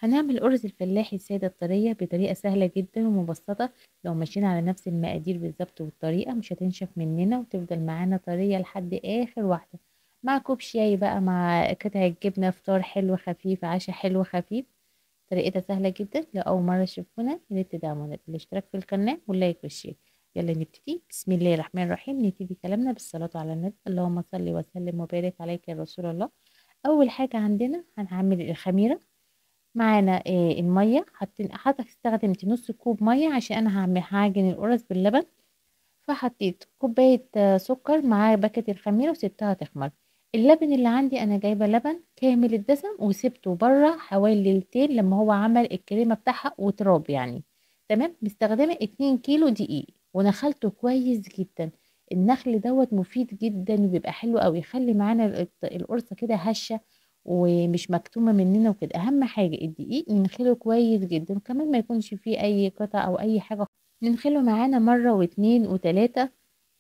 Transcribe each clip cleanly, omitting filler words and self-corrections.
هنعمل أرز الفلاحي السادة الطرية بطريقة سهلة جدا ومبسطة. لو مشينا على نفس المقادير بالظبط والطريقة مش هتنشف مننا وتفضل معانا طرية لحد آخر واحدة، مع كوب شاي بقى، مع قطعة جبنة، فطار حلو خفيف، عشاء حلو خفيف. طريقتها سهلة جدا. لو أول مرة تشوفونا يا ريت تدعمونا بالاشتراك في القناة واللايك والشير. يلا نبتدي. بسم الله الرحمن الرحيم. نبتدي كلامنا بالصلاة على النبي. اللهم صل وسلم وبارك عليك يا رسول الله. أول حاجة عندنا هنعمل الخميرة. معانا المية. هستخدم نص كوب مية عشان انا هعجن القرص باللبن. فحطيت كوباية سكر مع باكت الخميرة وسبتها تخمر. اللبن اللي عندي انا جايبة لبن كامل الدسم وسبته بره حوالي ليلتين لما هو عمل الكريمة بتاعها وتراب يعني. تمام. مستخدمة 2 كيلو دقيق ونخلته كويس جدا. النخل دوت مفيد جدا وبيبقى حلو قوي، يخلي معانا القرصة كده هشة ومش مكتومة مننا وكده. اهم حاجة الدقيق ننخله كويس جدا، وكمان ما يكونش فيه اي قطع او اي حاجة. ننخله معانا مرة واتنين وتلاتة،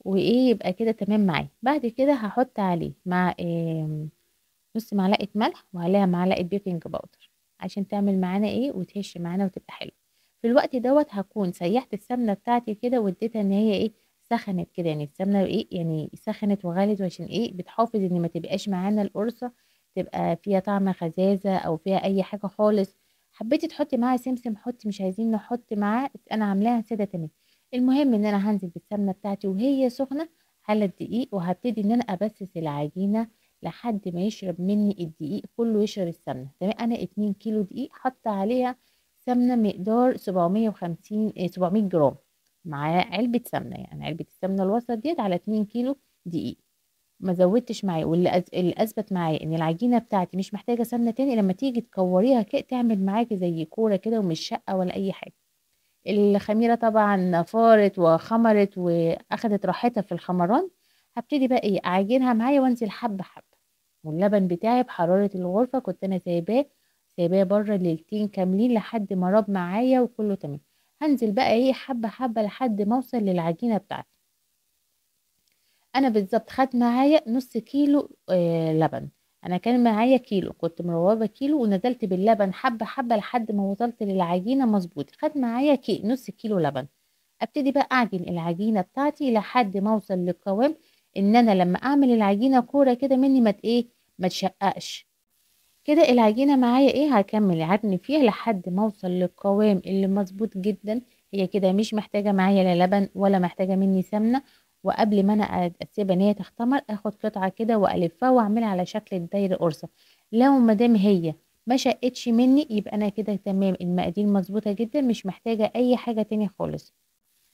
وايه يبقى كده تمام معايا. بعد كده هحط عليه مع نص معلقة ملح وعليها معلقة بيكنج باودر عشان تعمل معانا ايه وتهش معانا وتبقى حلوة. في الوقت دوت هكون سيحت السمنة بتاعتي كده واديتها ان هي ايه سخنت كده، يعني السمنة ايه يعني سخنت وغلت، وعشان ايه بتحافظ ان ما تبقاش معانا القرصة تبقى فيها طعم خزازة او فيها اي حاجة خالص. حبيتي تحطي معاها سمسم حطي، مش عايزين نحط معاه، انا عاملاها سادة تمام. المهم ان انا هنزل بالسمنة بتاعتي وهي سخنة على الدقيق، وهبتدي ان انا ابسس العجينة لحد ما يشرب مني الدقيق كله، يشرب السمنه. تمام. انا 2 كيلو دقيق حاطه عليها سمنه مقدار 750 700 جرام، مع علبه سمنه، يعني علبه السمنه الوسط ديت على 2 كيلو دقيق. ما زودتش معايا. اللي اثبت معايا ان العجينه بتاعتي مش محتاجه سمنه تاني، لما تيجي تكوريها كده تعمل معاكي زي كوره كده ومش شقه ولا اي حاجه. الخميره طبعا فارت وخمرت واخدت راحتها في الخمران. هبتدي بقى ايه اعجنها معايا وانزل حبه حبه. واللبن بتاعي بحرارة الغرفة كنت أنا سايباه بره ليلتين كاملين لحد ما راب معايا وكله تمام. هنزل بقى ايه حبة حبة لحد ما اوصل للعجينة بتاعتي. انا بالظبط خد معايا نص كيلو لبن. انا كان معايا كيلو، كنت مروبة كيلو ونزلت باللبن حبة حبة لحد ما وصلت للعجينة مظبوط. خد معايا نص كيلو لبن. ابتدي بقى اعجن العجينة بتاعتي لحد ما اوصل للقوام ان انا لما اعمل العجينة كورة كده مني ما تشققش. كده العجينة معايا ايه هكمل عجن فيها لحد ما اوصل للقوام اللي مظبوط جدا. هي كده مش محتاجة معايا لا لبن ولا محتاجة مني سمنة. وقبل ما انا اسيبها ان هي تختمر اخد قطعة كده والفها واعملها على شكل الدايرة قرصة. لو مادام هي ما شقتش مني يبقى انا كده تمام، المقادير مظبوطة جدا، مش محتاجة اي حاجة تانية خالص.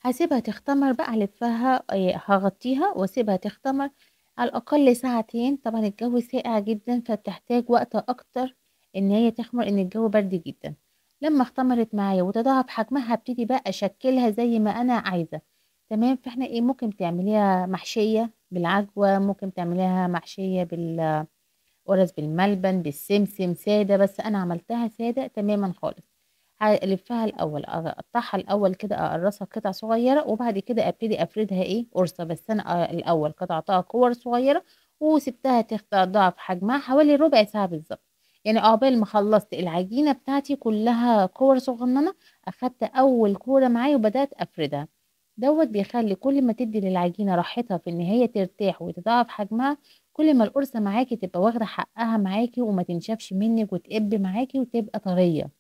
هسيبها تختمر بقى، هلفها هغطيها واسيبها تختمر على الأقل ساعتين. طبعا الجو ساقع جدا فبتحتاج وقت أكتر إن هي تخمر، إن الجو برد جدا. لما اختمرت معايا وتضاعف حجمها هبتدي بقى أشكلها زي ما أنا عايزة. تمام. فاحنا ايه ممكن تعمليها محشية بالعجوة، ممكن تعمليها محشية بالقرص بالملبن بالسمسم سادة، بس أنا عملتها سادة تماما خالص. هلفها الاول اقطعها الاول كده اقرصها قطع صغيره، وبعد كده ابتدي افردها ايه قرصه. بس انا الاول قطعتها كور صغيره وسبتها تضاعف حجمها حوالي ربع ساعه بالظبط. يعني عقبال ما خلصت العجينه بتاعتي كلها كور صغننه اخدت اول كوره معايا وبدات افردها. دوت بيخلي كل ما تدي للعجينه راحتها في ان هي ترتاح وتضاعف حجمها، كل ما القرصه معاكي تبقى واخده حقها معاكي وما تنشفش منك وتقب معاكي وتبقى طريه.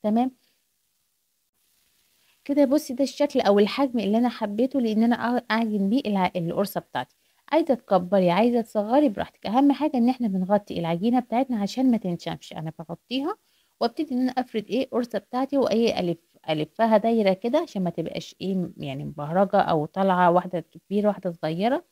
تمام. كده بصي ده الشكل او الحجم اللي انا حبيته لان انا اعجن بيه القرصه بتاعتي. عايزه تكبري عايزه تصغري براحتك، اهم حاجه ان احنا بنغطي العجينه بتاعتنا عشان ما تنشفش. انا بغطيها وابتدي ان انا افرد ايه قرصه بتاعتي وايه الفها دايره كده عشان ما تبقاش ايه يعني مبهرجه او طالعه واحده كبيره واحده صغيره.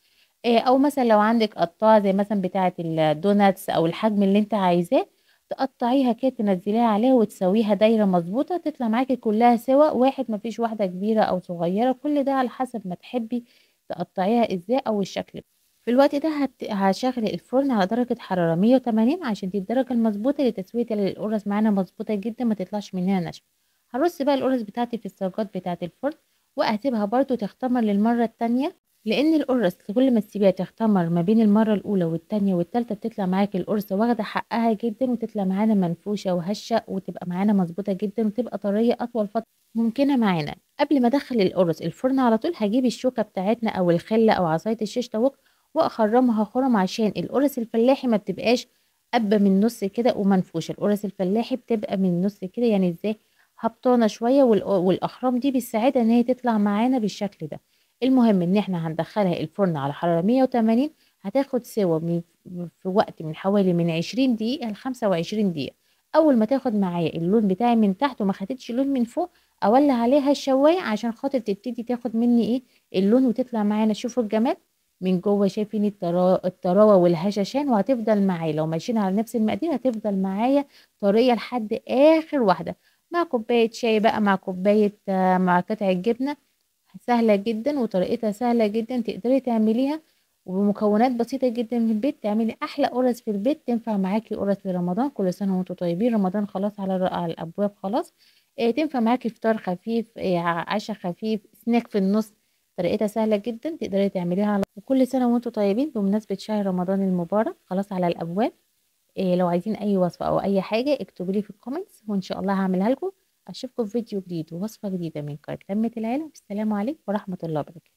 إيه، او مثلا لو عندك قطاعه زي مثلا بتاعه الدوناتس او الحجم اللي انت عايزاه تقطعيها كده تنزليها عليها وتسويها دايره مظبوطه تطلع معاكي كلها سوا واحد، مفيش واحده كبيره او صغيره، كل ده على حسب ما تحبي تقطعيها ازاي او الشكل. في الوقت ده هشغل الفرن على درجه حراره 180 عشان دي الدرجه المظبوطه لتسويه القرص معانا مظبوطه جدا ما تطلعش مننا ناشفه. هرص بقى القرص بتاعتي في الصاجات بتاعه الفرن واسيبها برضو تختمر للمره التانية. لان القرص كل ما تسيبيها تختمر ما بين المره الاولى والتانية والتالتة بتطلع معاكي القرصه واخده حقها جدا، وتطلع معانا منفوشه وهشه، وتبقى معانا مظبوطه جدا، وتبقى طريه اطول فتره ممكنه معانا. قبل ما ادخل القرص الفرن على طول هجيب الشوكه بتاعتنا او الخله او عصايه الشيش طاووق واخرمها خرم، عشان القرص الفلاحي ما بتبقاش قبه من النص كده ومنفوشه. القرص الفلاحي بتبقى من النص كده، يعني ازاي، هبطانه شويه، والاخرام دي بتساعدها ان هي تطلع معانا بالشكل ده. المهم ان احنا هندخلها الفرن على حرارة 180، هتاخد سوا في وقت من حوالي من 20 دقيقة ل 25 دقيقة. اول ما تاخد معايا اللون بتاعي من تحت وما خدتش لون من فوق، اولع عليها الشواية عشان خاطر تبتدي تاخد مني ايه اللون وتطلع معانا. شوفوا الجمال من جوه، شايفين الطراوة والهشاشان، وهتفضل معايا لو ماشيين على نفس المقادير هتفضل معايا طرية لحد اخر واحدة. مع كوباية شاي بقى، مع كوباية مع قطعة جبنة. سهلة جدا وطريقتها سهلة جدا، تقدري تعمليها وبمكونات بسيطة جدا من البيت تعملي أحلى قرص في البيت، تنفع معاكي قرص لرمضان. كل سنة وانتم طيبين، رمضان خلاص على الأبواب خلاص. تنفع معاكي فطار خفيف، عشاء خفيف، سناك في النص. طريقتها سهلة جدا تقدري تعمليها وكل سنة وانتم طيبين بمناسبة شهر رمضان المبارك خلاص على الأبواب. لو عايزين أي وصفة أو أي حاجة اكتبوا لي في الكومنتس وإن شاء الله هعملها لكم. أشوفكم في فيديو جديد ووصفة جديدة من قناة لمة العيلة، والسلام عليكم ورحمة الله وبركاته.